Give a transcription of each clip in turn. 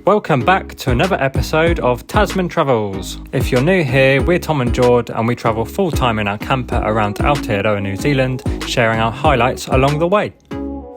Welcome back to another episode of Tasman Travels. If you're new here, we're Tom and Jord and we travel full-time in our camper around Aotearoa, New Zealand, sharing our highlights along the way.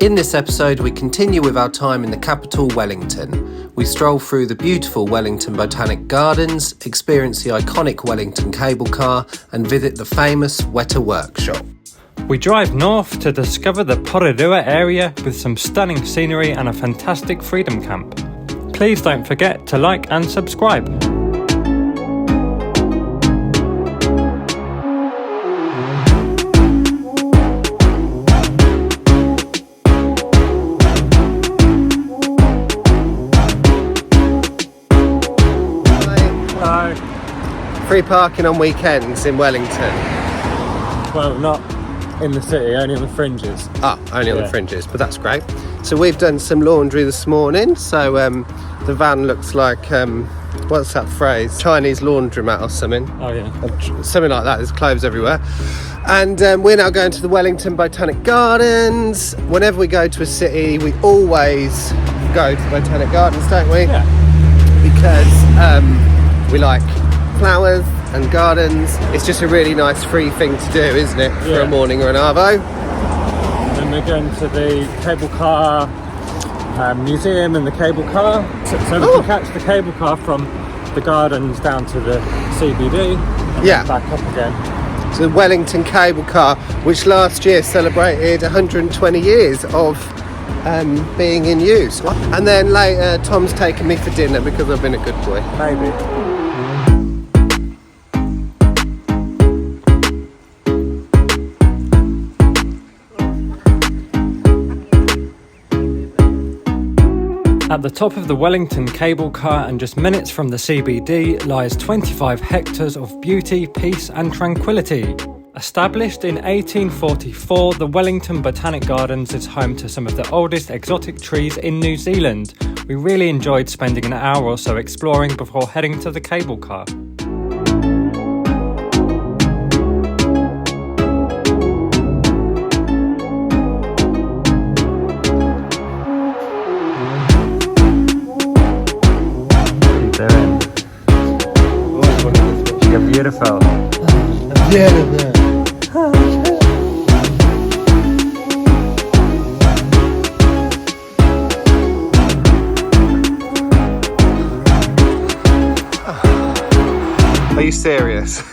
In this episode, we continue with our time in the capital, Wellington. We stroll through the beautiful Wellington Botanical Gardens, experience the iconic Wellington Cable Car and visit the famous Weta Workshop. We drive north to discover the Porirua area with some stunning scenery and a fantastic freedom camp. Please don't forget to like and subscribe. Hello. Free parking on weekends in Wellington. Well, not in the city, only on the fringes. Only on the fringes, but that's great. So we've done some laundry this morning, so the van looks like, what's that phrase? Chinese laundromat or something. Oh yeah. Something like that, there's clothes everywhere. And we're now going to the Wellington Botanical Gardens. Whenever we go to a city, we always go to the Botanical Gardens, don't we? Yeah. Because we like flowers and gardens. It's just a really nice free thing to do, isn't it? For a morning or an arvo. Then we're going to the cable car museum and the cable car. So we can catch the cable car from the gardens down to the CBD and then back up again. So the Wellington Cable Car, which last year celebrated 120 years of being in use. And then later Tom's taken me for dinner because I've been a good boy. Maybe. At the top of the Wellington Cable Car and just minutes from the CBD lies 25 hectares of beauty, peace and tranquility. Established in 1844, the Wellington Botanical Gardens is home to some of the oldest exotic trees in New Zealand. We really enjoyed spending an hour or so exploring before heading to the cable car. You're beautiful. Are you serious?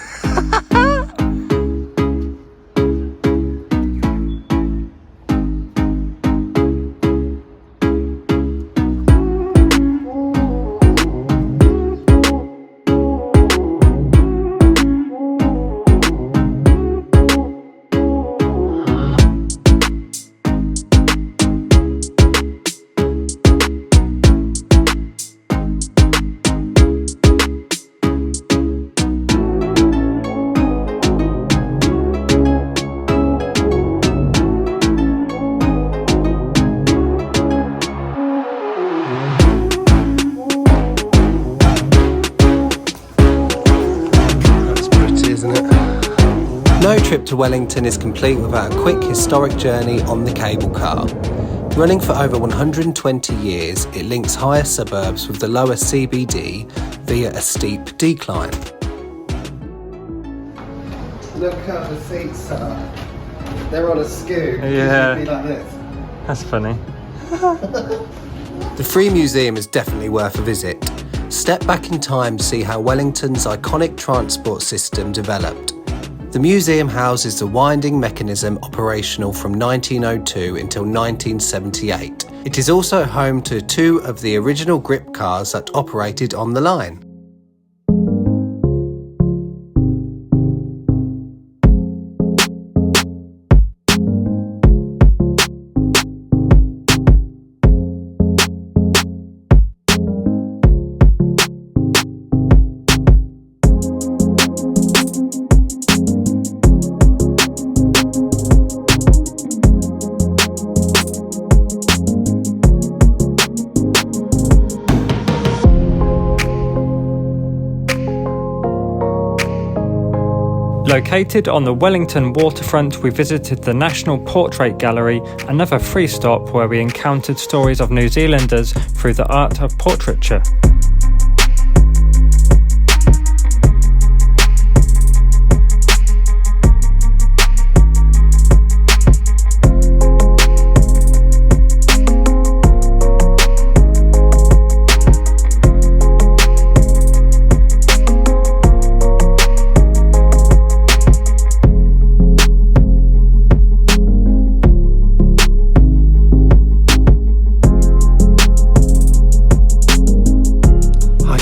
No trip to Wellington is complete without a quick historic journey on the cable car. Running for over 120 years, it links higher suburbs with the lower CBD via a steep decline. Look how the seats are. They're on a scoop. Yeah. It should be like this. That's funny. The free museum is definitely worth a visit. Step back in time to see how Wellington's iconic transport system developed. The museum houses the winding mechanism operational from 1902 until 1978. It is also home to two of the original grip cars that operated on the line. Located on the Wellington waterfront, we visited the National Portrait Gallery, another free stop where we encountered stories of New Zealanders through the art of portraiture.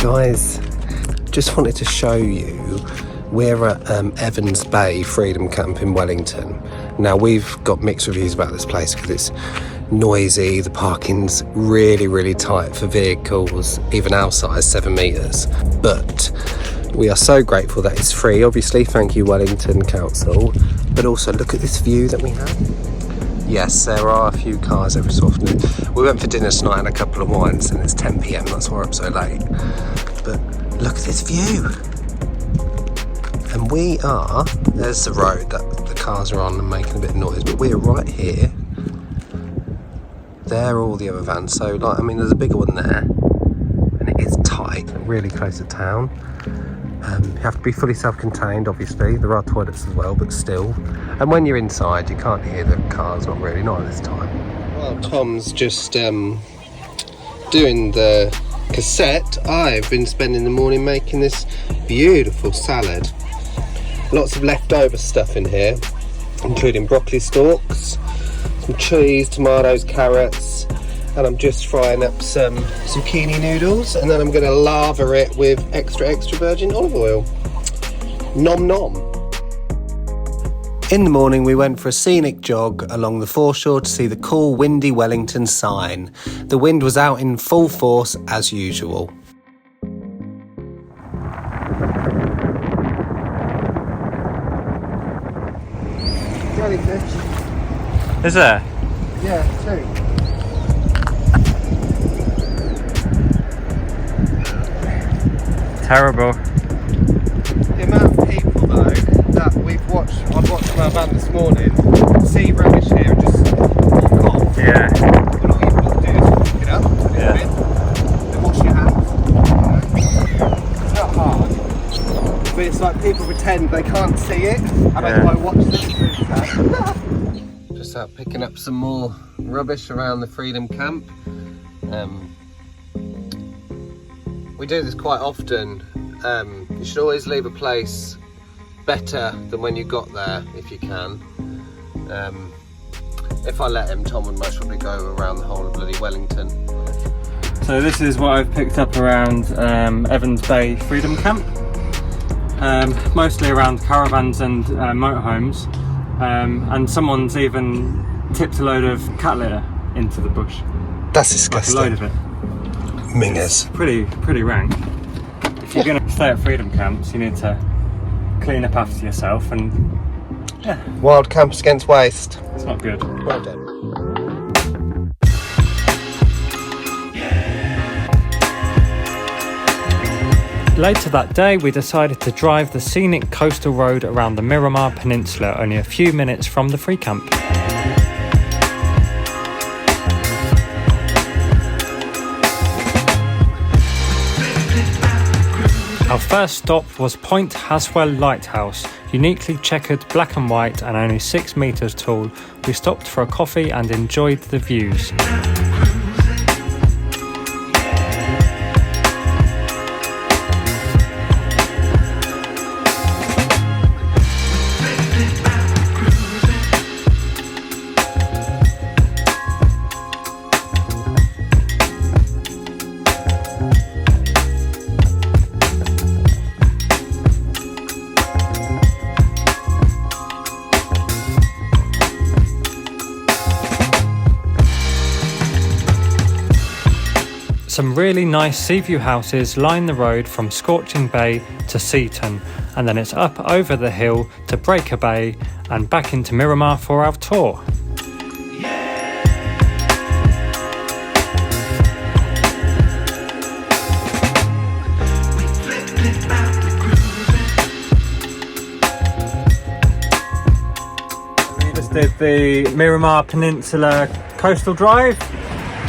Guys, just wanted to show you we're at Evans Bay Freedom Camp in Wellington. Now we've got mixed reviews about this place because it's noisy, the parking's really tight for vehicles even our size, 7 metres, but we are so grateful that it's free, obviously, thank you Wellington Council, but also look at this view that we have. Yes, there are a few cars every so often. We went for dinner tonight and a couple of wines and it's 10 PM, that's why we're up so late. But look at this view. And we are, there's the road that the cars are on and making a bit of noise, but we're right here. There are all the other vans. So like, I mean, there's a bigger one there and it is tight, really close to town. You have to be fully self-contained, obviously. There are toilets as well, but still. And when you're inside, you can't hear the cars, not really, not at this time. Well, Tom's just doing the cassette. I've been spending the morning making this beautiful salad. Lots of leftover stuff in here, including broccoli stalks, some cheese, tomatoes, carrots, and I'm just frying up some zucchini noodles, and then I'm going to lava it with extra virgin olive oil. Nom nom. In the morning we went for a scenic jog along the foreshore to see the cool windy Wellington sign. The wind was out in full force as usual. Jellyfish. Is there? Yeah, 2. Terrible. The amount of people though that I've watched from our van this morning see rubbish here and just walk off. Yeah. Well, all you've got to do is pick it up, put it in the bin, then wash your hands. It's not hard, but it's like people pretend they can't see it. I don't know why watch this. Just out picking up some more rubbish around the Freedom Camp. We do this quite often. You should always leave a place better than when you got there, if you can. If I let him, Tom would most probably go around the whole of bloody Wellington. So this is what I've picked up around Evans Bay Freedom Camp. Mostly around caravans and motorhomes. And someone's even tipped a load of cat litter into the bush. That's disgusting. Like a load of it. Mingers. Pretty rank. If you're going to stay at Freedom Camps, you need to clean up after yourself, and yeah. Wild camps against waste. It's not good. Well done. Later that day, we decided to drive the scenic coastal road around the Miramar Peninsula, only a few minutes from the free camp. Our first stop was Point Haswell Lighthouse, uniquely checkered black and white and only 6 metres tall. We stopped for a coffee and enjoyed the views. Some really nice sea view houses line the road from Scorching Bay to Seaton, and then it's up over the hill to Breaker Bay and back into Miramar for our tour. the Miramar Peninsula Coastal Drive.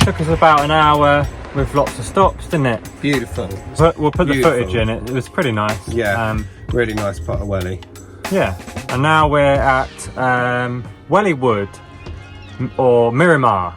Took us about an hour with lots of stops, didn't it? Beautiful. But we'll put the footage in it. It was pretty nice. Yeah, really nice part of Welly. Yeah, and now we're at Wellywood or Miramar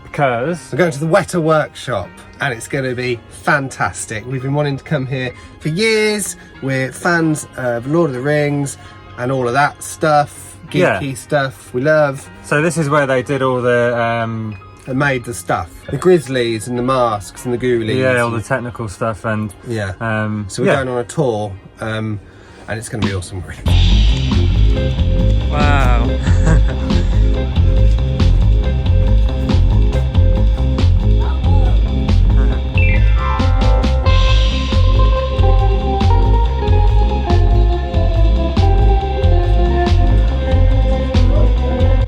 because we're going to the Weta Workshop and it's going to be fantastic. We've been wanting to come here for years. We're fans of Lord of the Rings and all of that stuff, geeky stuff we love. So this is where they did all the they made the stuff, the grizzlies and the masks and the ghoulies. Yeah, all the technical stuff and so we're going on a tour and it's going to be awesome. Wow.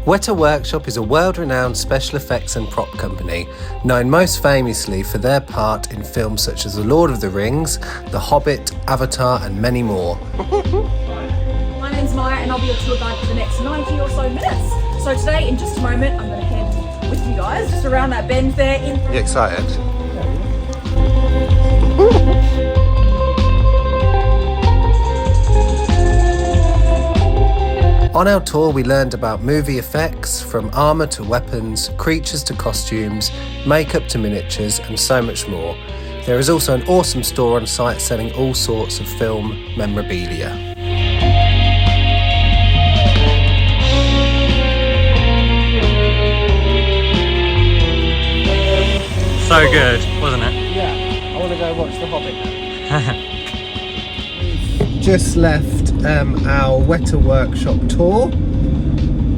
Weta Workshop is a world-renowned special effects and prop company, known most famously for their part in films such as The Lord of the Rings, The Hobbit, Avatar and many more. My name's Maya and I'll be your tour guide for the next 90 or so minutes. So today, in just a moment, I'm going to head with you guys just around that bend there. You excited? On our tour we learned about movie effects, from armour to weapons, creatures to costumes, makeup to miniatures and so much more. There is also an awesome store on site selling all sorts of film memorabilia. So good, wasn't it? Yeah, I want to go watch The Hobbit now. Just left our Weta Workshop tour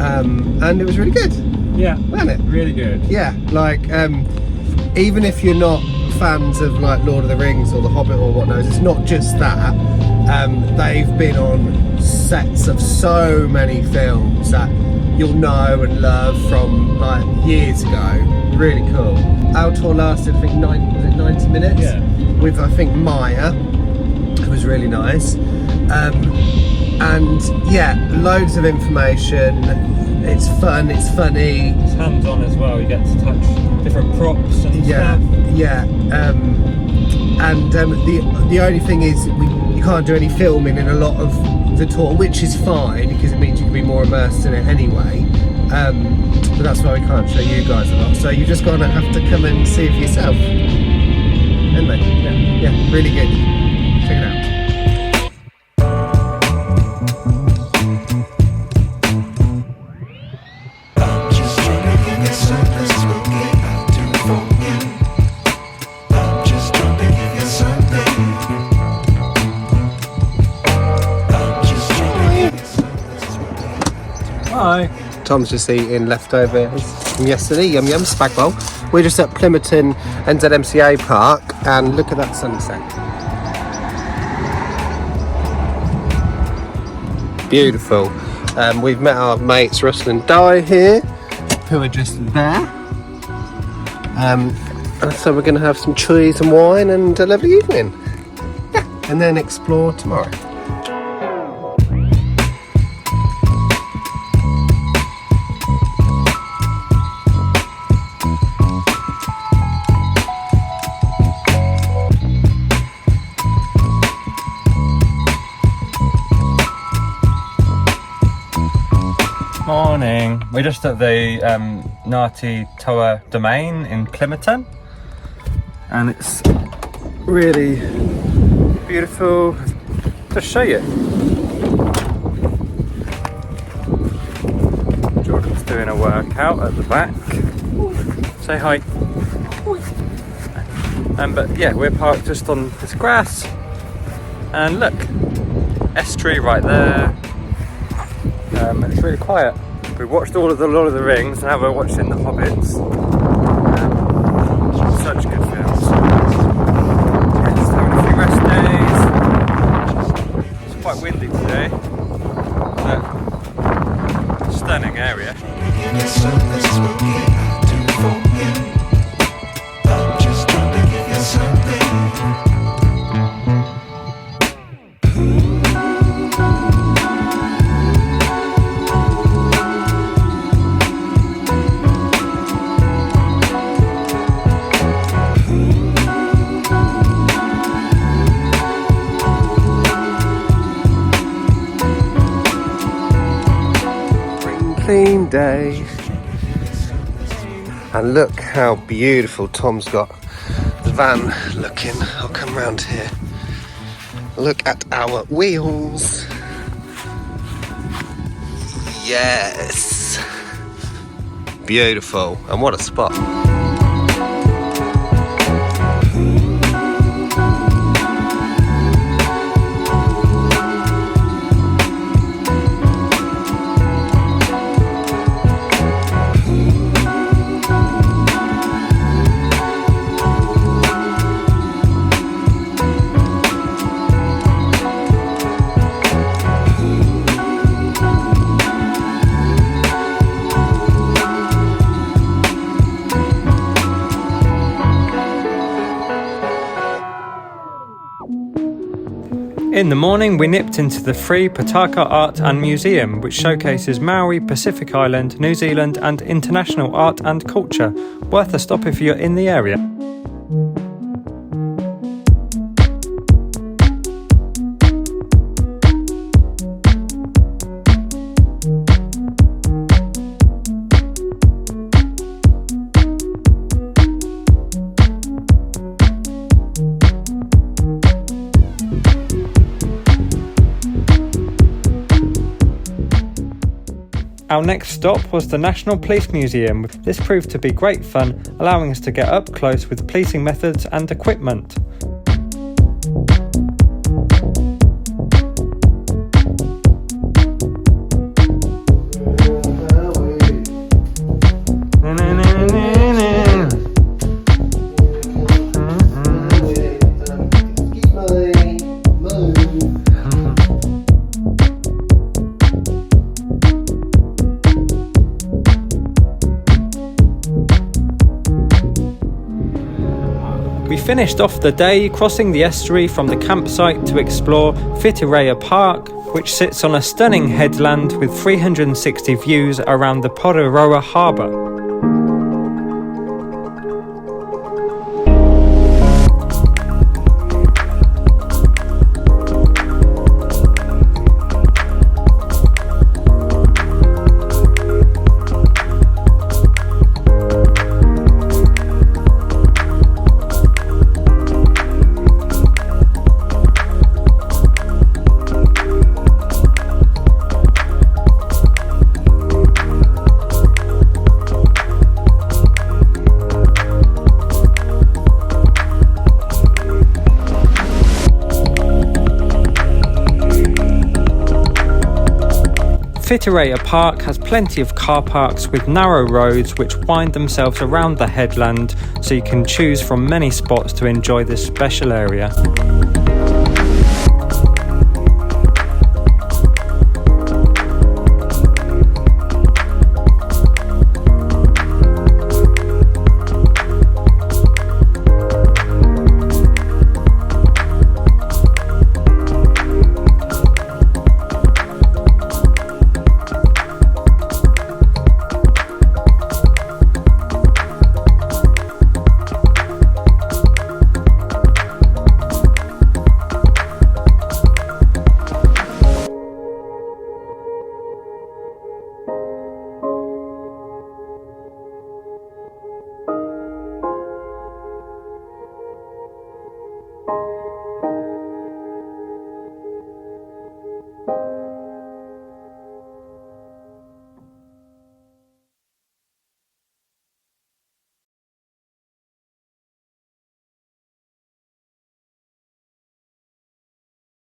and it was really good. Yeah, wasn't it? Really good. Yeah, like even if you're not fans of like Lord of the Rings or The Hobbit or whatnot, it's not just that. They've been on sets of so many films that you'll know and love from like years ago. Really cool. Our tour lasted, I think, 90 minutes? Yeah. With, I think, Maya. It was really nice. And yeah, loads of information. It's fun, it's funny. It's hands-on as well, you get to touch different props and stuff. Yeah. And the only thing is you can't do any filming in a lot of the tour, which is fine because it means you can be more immersed in it anyway. But that's why we can't show you guys a lot. So you're just gonna have to come and see it for yourself. Anyway, yeah, really good. Check it out. Hi. Tom's just eating leftovers from yesterday, yum yum, spag bowl. We're just at Plimmerton NZMCA Park and look at that sunset. Beautiful. We've met our mates Russell and Di here, who are just there. So we're going to have some cheese and wine and a lovely evening. Yeah, and then explore tomorrow. Morning. We're just at the Ngāti Toa Domain in Plimmerton, and it's really beautiful. To show you, Jordan's doing a workout at the back. Say hi. But yeah, we're parked just on this grass, and look, estuary right there. It's really quiet. We watched all of the Lord of the Rings, now we're watching The Hobbits. Such good films. Yeah, just having a few rest days. It's quite windy today, but stunning area. opening day. And look how beautiful Tom's got the van looking. I'll come round here. Look at our wheels. Yes. Beautiful. And what a spot. In the morning, we nipped into the free Pataka Art Museum, which showcases Maori, Pacific Island, New Zealand and international art and culture. Worth a stop if you're in the area. Our next stop was the National Police Museum. This proved to be great fun, allowing us to get up close with policing methods and equipment. We finished off the day crossing the estuary from the campsite to explore Weta Park, which sits on a stunning headland with 360 views around the Porirua harbour. Weta Park has plenty of car parks with narrow roads which wind themselves around the headland, so you can choose from many spots to enjoy this special area.